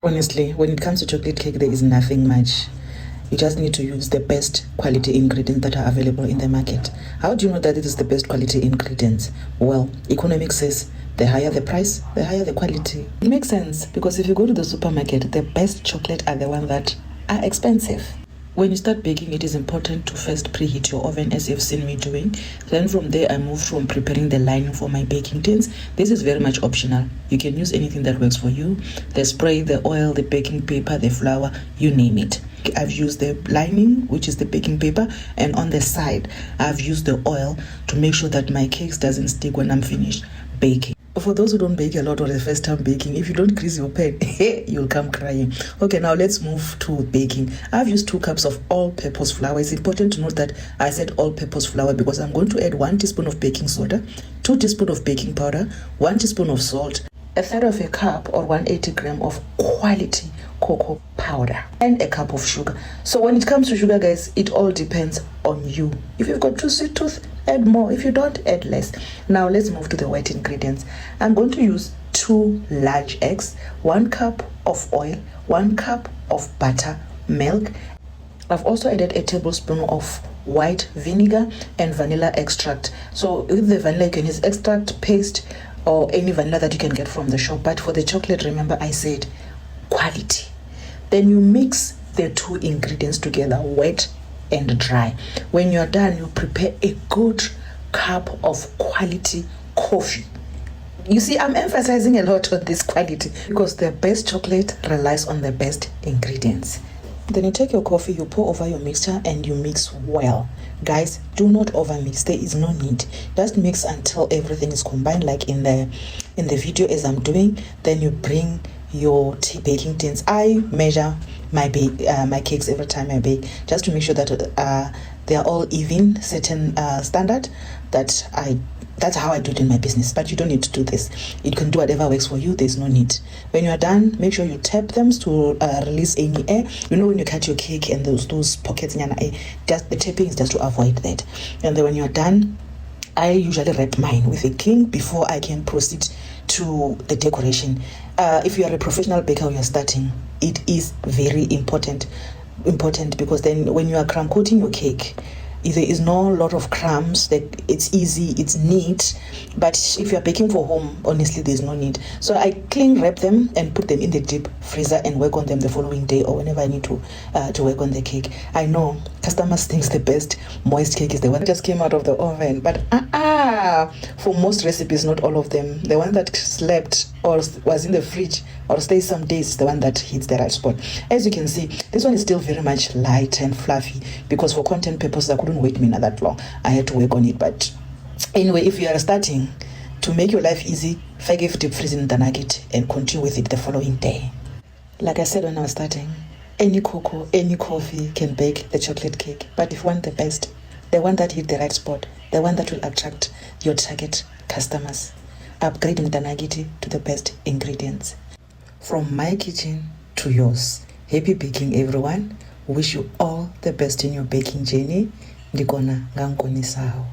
Honestly, when it comes to chocolate cake, there is nothing much. You just need to use the best quality ingredients that are available in the market. How do you know that it is the best quality ingredients? Well, economics says the higher the price, the higher the quality. It makes sense because if you go to the supermarket, the best chocolate are the ones that are expensive. When you start baking, it is important to first preheat your oven as you've seen me doing. Then from there, I move from preparing the lining for my baking tins. This is very much optional. You can use anything that works for you. The spray, the oil, the baking paper, the flour, you name it. I've used the lining, which is the baking paper, and on the side, I've used the oil to make sure that my cakes doesn't stick when I'm finished baking. For those who don't bake a lot or the first time baking, if you don't grease your pan, you'll come crying. Okay, now let's move to baking. I've used 2 cups of all-purpose flour. It's important to note that I said all-purpose flour because I'm going to add 1 teaspoon of baking soda, 2 teaspoons of baking powder, 1 teaspoon of salt, 1/3 of a cup or 180 gram of quality cocoa powder, and a cup of sugar. So when it comes to sugar, guys, it all depends on you. If you've got too sweet tooth, add more. If you don't, add less. Now let's move to the wet ingredients. I'm going to use 2 large eggs, 1 cup of oil, 1 cup of buttermilk. I've also added a tablespoon of white vinegar and vanilla extract. So with the vanilla, you can use extract, paste, or any vanilla that you can get from the shop. But for the chocolate, remember I said quality. Then you mix the 2 ingredients together, wet and dry. When you're done, you prepare a good cup of quality coffee. You see, I'm emphasizing a lot on this quality because the best chocolate relies on the best ingredients. Then you take your coffee, you pour over your mixture and you mix well. Guys, do not over mix. There is no need. Just mix until everything is combined, like in the video as I'm doing. Then you bring your baking tins. I measure my cakes every time I bake, just to make sure that they are all even, certain standard that's how I do it in my business. But you don't need to do this. You can do whatever works for you. There's no need. When you're done, make sure you tap them to release any air. You know, when you cut your cake and those pockets in your air, just the tapping is just to avoid that. And then when you're done, I usually wrap mine with a cling before I can proceed to the decoration. If you are a professional baker or you're starting, it is very important because then when you are crumb coating your cake, there is no lot of crumbs. That it's easy, it's neat. But if you're baking for home, honestly, there's no need. So I cling wrap them and put them in the deep freezer and work on them the following day or whenever I need to work on the cake. I know customers think the best moist cake is the one that just came out of the oven, but for most recipes, not all of them. The one that slept or was in the fridge or stays some days is the one that hits the right spot. As you can see, this one is still very much light and fluffy because for content purposes, I couldn't wait minute that long. I had to work on it. But anyway, if you are starting to make your life easy, forgive deep freezing the nugget and continue with it the following day. Like I said when I was starting, any cocoa, any coffee can bake the chocolate cake. But if you want the best, the one that hit the right spot, the one that will attract your target customers, upgrading the nugget to the best ingredients. From my kitchen to yours. Happy baking, everyone. Wish you all the best in your baking journey. Kona, konisaho.